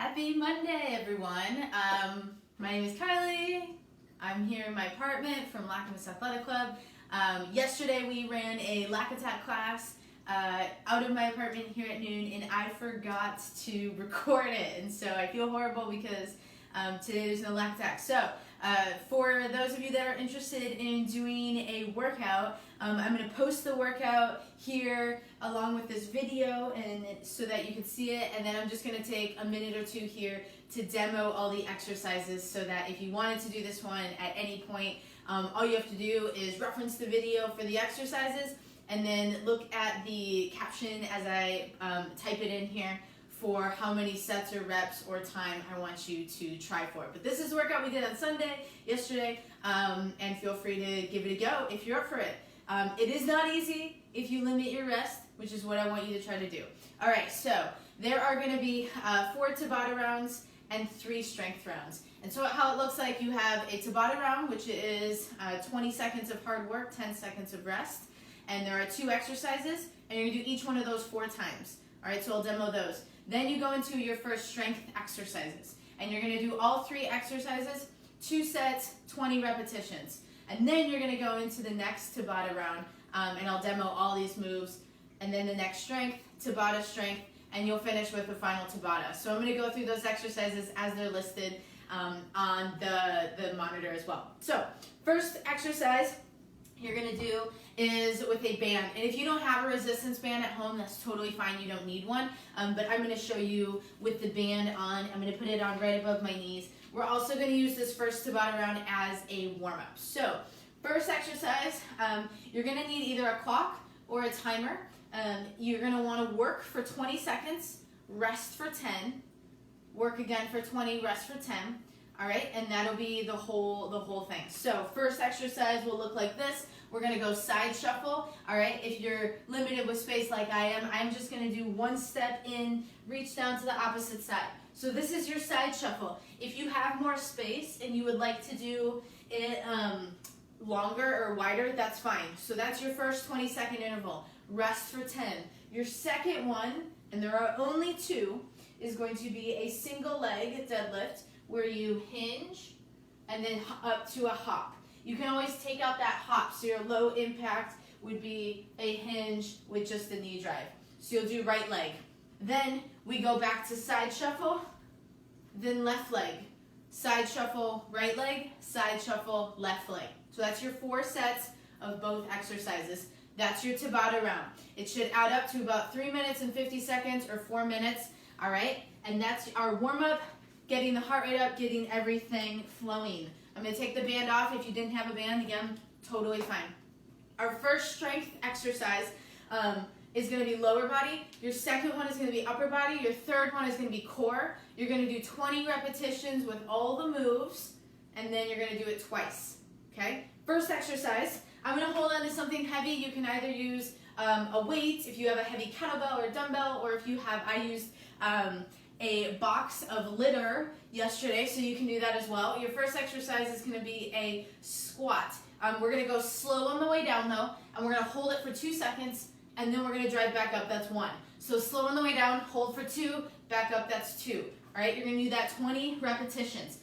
Happy Monday, everyone. My name is Kylie. I'm here in my apartment from Lac-Attack Athletic Club. Yesterday we ran a Lac-Attack class out of my apartment here at noon, and I forgot to record it, and so I feel horrible because today there's no Lac-Attack. So for those of you that are interested in doing a workout, I'm going to post the workout here along with this video, and so that you can see it, and then I'm just going to take a minute or two here to demo all the exercises, so that if you wanted to do this one at any point, all you have to do is reference the video for the exercises and then look at the caption as I type it in here for how many sets or reps or time I want you to try for it. But this is the workout we did on yesterday, and feel free to give it a go if you're up for it. It is not easy if you limit your rest, which is what I want you to try to do. All right, so there are going to be 4 Tabata rounds and 3 strength rounds. And so how it looks like, you have a Tabata round, which is 20 seconds of hard work, 10 seconds of rest. And there are 2 exercises, and you're going to do each one of those 4 times. All right, so I'll demo those. Then you go into your first strength exercises, and you're going to do all 3 exercises, 2 sets, 20 repetitions. And then you're going to go into the next Tabata round, and I'll demo all these moves, and then the next strength, Tabata strength, and you'll finish with the final Tabata. So I'm going to go through those exercises as they're listed on the monitor as well. So first exercise you're going to do is with a band. And if you don't have a resistance band at home, that's totally fine. You don't need one. But I'm going to show you with the band on. I'm going to put it on right above my knees. We're also going to use this first Tabata round as a warm-up. So first exercise, you're going to need either a clock or a timer. You're going to want to work for 20 seconds, rest for 10, work again for 20, rest for 10. All right, and that'll be the whole thing. So first exercise will look like this. We're going to go side shuffle. All right, if you're limited with space like I am, I'm just going to do 1 step in, reach down to the opposite side. So this is your side shuffle. If you have more space and you would like to do it longer or wider, that's fine. So that's your first 20-second interval. Rest for 10. Your second one, and there are only 2, is going to be a single leg deadlift, where you hinge and then up to a hop. You can always take out that hop, so your low impact would be a hinge with just the knee drive. So you'll do right leg. Then we go back to side shuffle, then left leg. Side shuffle, right leg, side shuffle, left leg. So that's your 4 sets of both exercises. That's your Tabata round. It should add up to about 3 minutes and 50 seconds or 4 minutes, all right? And that's our warm-up, getting the heart rate up, getting everything flowing. I'm going to take the band off. If you didn't have a band, again, totally fine. Our first strength exercise is going to be lower body. Your second one is going to be upper body. Your third one is going to be core. You're going to do 20 repetitions with all the moves, and then you're going to do it twice. Okay? First exercise, I'm going to hold on to something heavy. You can either use a weight if you have a heavy kettlebell or dumbbell, or if you have, I used a box of litter yesterday, so you can do that as well. Your first exercise is going to be a squat. We're going to go slow on the way down though, and we're going to hold it for 2 seconds, and then we're going to drive back up. That's 1. So slow on the way down, hold for 2, back up, that's 2. All right, you're going to do that 20 repetitions.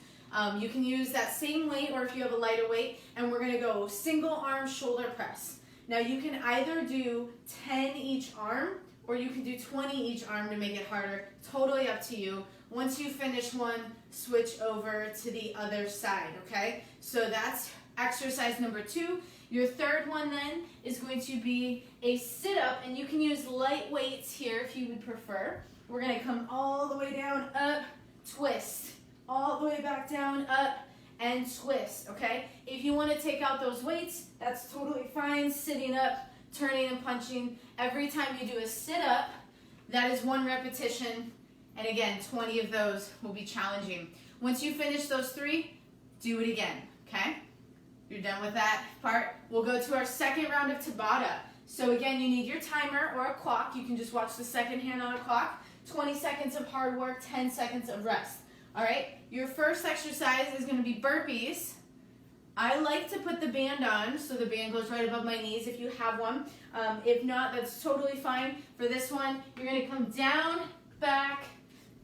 You can use that same weight, or if you have a lighter weight, and we're going to go single arm shoulder press. Now you can either do 10 each arm, or you can do 20 each arm to make it harder. Totally up to you. Once you finish one, switch over to the other side, okay? So that's exercise number 2. Your third one then is going to be a sit-up, and you can use light weights here if you would prefer. We're gonna come all the way down, up, twist. All the way back down, up, and twist, okay? If you wanna take out those weights, that's totally fine. Sitting up, turning and punching. Every time you do a sit-up, that is 1 repetition, and again, 20 of those will be challenging. Once you finish those 3, do it again, okay? You're done with that part. We'll go to our second round of Tabata. So again, you need your timer or a clock. You can just watch the second hand on a clock. 20 seconds of hard work, 10 seconds of rest. All right, your first exercise is going to be burpees. I like to put the band on, so the band goes right above my knees if you have one. If not, that's totally fine. For this one, you're going to come down, back,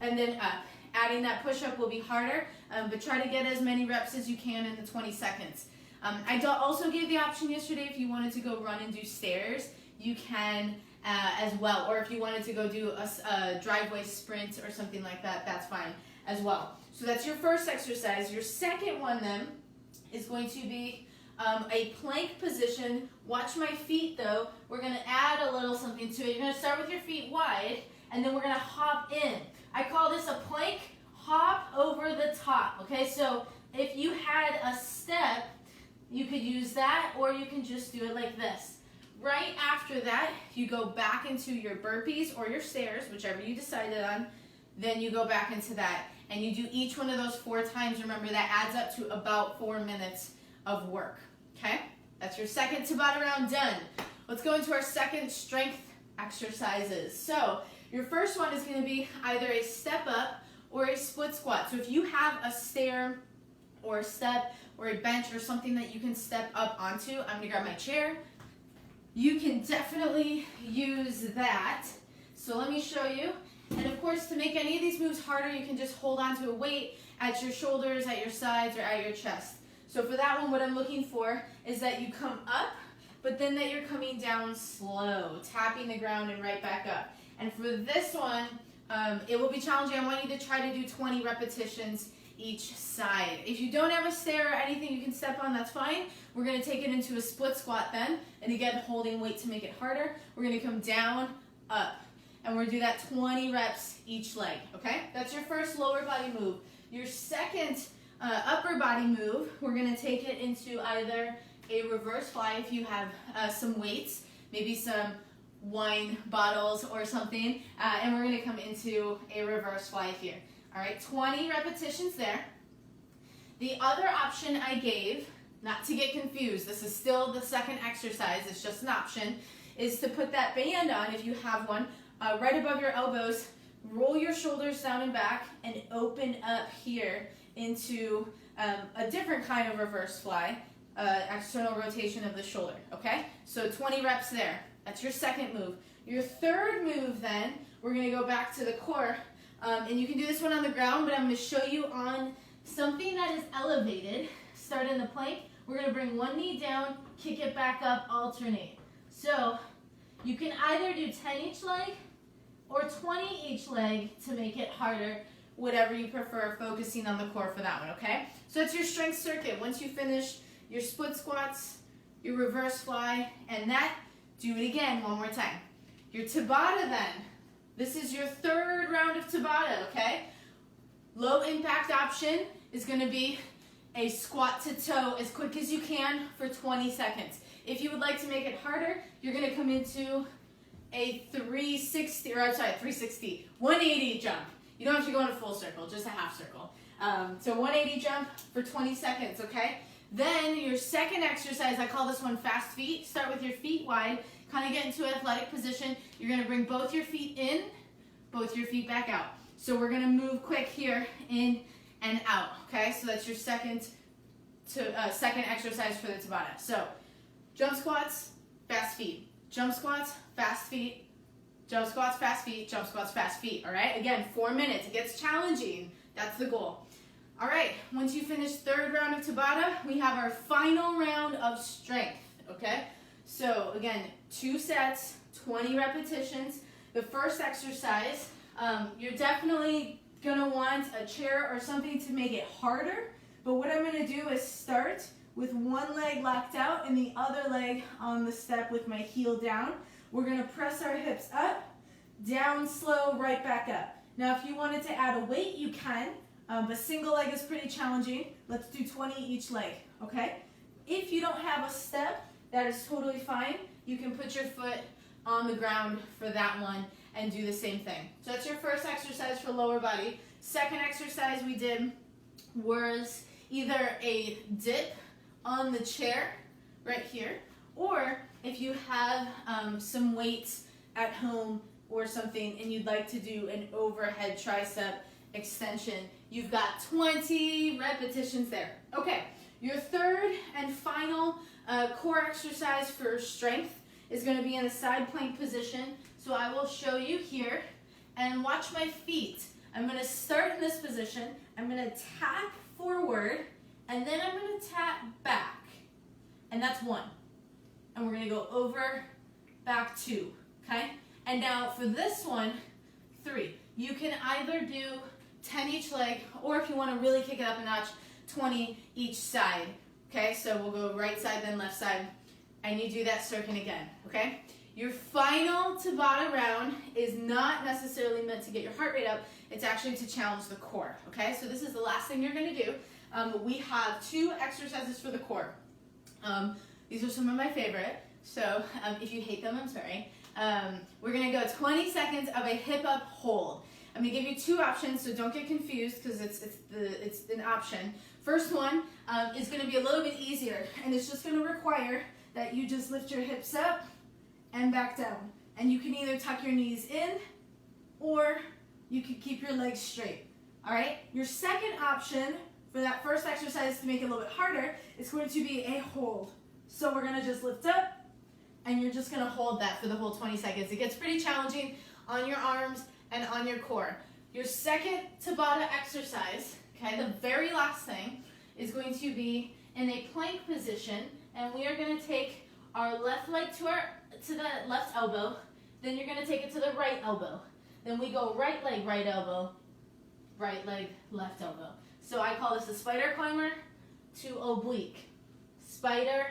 and then up. adding that push-up will be harder, but try to get as many reps as you can in the 20 seconds. I also gave the option yesterday if you wanted to go run and do stairs, you can as well. Or if you wanted to go do a driveway sprint or something like that, that's fine as well. So that's your first exercise. Your second one then is going to be a plank position. Watch my feet though. We're going to add a little something to it. You're going to start with your feet wide, and then we're going to hop in. I call this a plank hop over the top, okay? So if you had a step, you could use that, or you can just do it like this. Right after that, you go back into your burpees or your stairs, whichever you decided on. Then you go back into that, and you do each one of those 4 times. Remember, that adds up to about 4 minutes of work, okay? That's your second Tabata round done. Let's go into our second strength exercises. So your first one is going to be either a step up or a split squat. So if you have a stair or a step or a bench or something that you can step up onto, I'm going to grab my chair. You can definitely use that. So let me show you. And of course, to make any of these moves harder, you can just hold onto a weight at your shoulders, at your sides, or at your chest. So for that one, what I'm looking for is that you come up, but then that you're coming down slow, tapping the ground and right back up. And for this one, it will be challenging. I want you to try to do 20 repetitions each side. If you don't have a stair or anything you can step on, that's fine. We're going to take it into a split squat then. And again, holding weight to make it harder. We're going to come down, up. And we're going to do that 20 reps each leg, okay? That's your first lower body move. Your second upper body move, we're going to take it into either a reverse fly if you have some weights, maybe some wine bottles or something, and we're going to come into a reverse fly here. All right, 20 repetitions there. The other option I gave, not to get confused, this is still the second exercise, it's just an option, is to put that band on, if you have one, right above your elbows, roll your shoulders down and back, and open up here into a different kind of reverse fly, external rotation of the shoulder, okay? So 20 reps there. That's your second move. Your third move then, we're going to go back to the core, and you can do this one on the ground, but I'm going to show you on something that is elevated. Start in the plank. We're going to bring one knee down, kick it back up, alternate. So you can either do 10 each leg or 20 each leg to make it harder, whatever you prefer, focusing on the core for that one, okay? So it's your strength circuit. Once you finish your split squats, your reverse fly, and that, do it again one more time. Your Tabata then. This is your third round of Tabata, okay? Low impact option is going to be a squat to toe as quick as you can for 20 seconds. If you would like to make it harder, you're going to come into a 180 jump. You don't have to go in a full circle, just a half circle. So 180 jump for 20 seconds, okay? Then your second exercise, I call this one fast feet. Start with your feet wide, kind of get into an athletic position. You're going to bring both your feet in, both your feet back out. So we're going to move quick here, in and out, okay? So that's your second exercise for the Tabata. So jump squats, fast feet. Jump squats, fast feet. Jump squats, fast feet. Jump squats, fast feet, all right? Again, 4 minutes. It gets challenging. That's the goal. All right, once you finish third round of Tabata, we have our final round of strength, okay? So again, 2 sets, 20 repetitions. The first exercise, you're definitely gonna want a chair or something to make it harder, but what I'm gonna do is start with one leg locked out and the other leg on the step with my heel down. We're gonna press our hips up, down slow, right back up. Now if you wanted to add a weight, you can, but single leg is pretty challenging. Let's do 20 each leg, okay? If you don't have a step, that is totally fine. You can put your foot on the ground for that one and do the same thing. So that's your first exercise for lower body. Second exercise we did was either a dip on the chair right here, or if you have some weights at home or something and you'd like to do an overhead tricep extension, you've got 20 repetitions there. Okay, your third and final core exercise for strength is going to be in a side plank position. So I will show you here and watch my feet. I'm going to start in this position. I'm going to tap forward, and then I'm going to tap back. And that's 1. And we're going to go over, back 2. Okay? And now for this one, 3. You can either do 10 each leg, or if you want to really kick it up a notch, 20 each side. Okay? So we'll go right side, then left side. And you do that circuit again. Okay? Your final Tabata round is not necessarily meant to get your heart rate up. It's actually to challenge the core, okay? So this is the last thing you're going to do. We have 2 exercises for the core. These are some of my favorite, so if you hate them, I'm sorry. We're going to go 20 seconds of a hip-up hold. I'm going to give you 2 options, so don't get confused because it's an option. First one is going to be a little bit easier, and it's just going to require that you just lift your hips up and back down. And you can either tuck your knees in or you can keep your legs straight. All right? Your second option for that first exercise to make it a little bit harder is going to be a hold. So we're going to just lift up and you're just going to hold that for the whole 20 seconds. It gets pretty challenging on your arms and on your core. Your second Tabata exercise, okay, the very last thing, is going to be in a plank position, and we are going to take our left leg to the left elbow, then you're going to take it to the right elbow. Then we go right leg, right elbow, right leg, left elbow. So I call this a spider climber to oblique. Spider,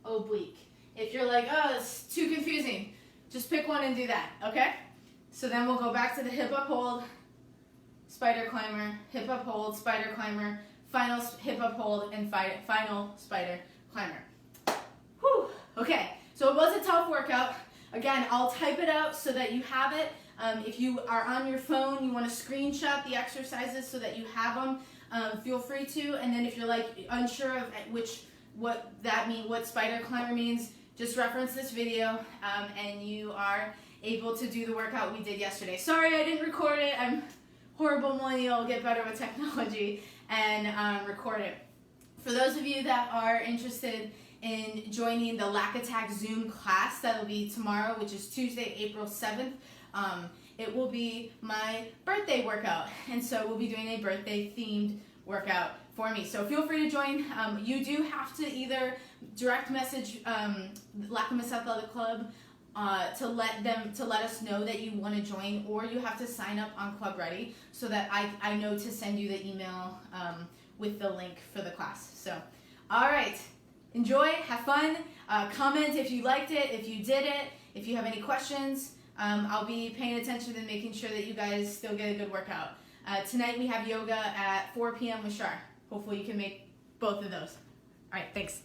oblique. If you're like, oh, it's too confusing, just pick one and do that, okay? So then we'll go back to the hip up hold, spider climber, hip up hold, spider climber, final hip up hold, and final spider climber. Whew, okay. So it was a tough workout. Again, I'll type it out so that you have it. If you are on your phone, you want to screenshot the exercises so that you have them, feel free to. And then if you're like unsure of what spider climber means, just reference this video and you are able to do the workout we did yesterday. Sorry I didn't record it. I'm horrible millennial, get better with technology and record it. For those of you that are interested in joining the Lac-Attack Zoom class, that will be tomorrow, which is Tuesday, April 7th. It will be my birthday workout, and so we'll be doing a birthday themed workout for me. So feel free to join. You do have to either direct message Lac-Attack Athletic Club to let us know that you want to join, or you have to sign up on Club Ready so that I know to send you the email with the link for the class. So, all right. Enjoy, have fun, comment if you liked it, if you did it, if you have any questions. I'll be paying attention and making sure that you guys still get a good workout. Tonight we have yoga at 4 p.m. with Shar. Hopefully you can make both of those. All right, thanks.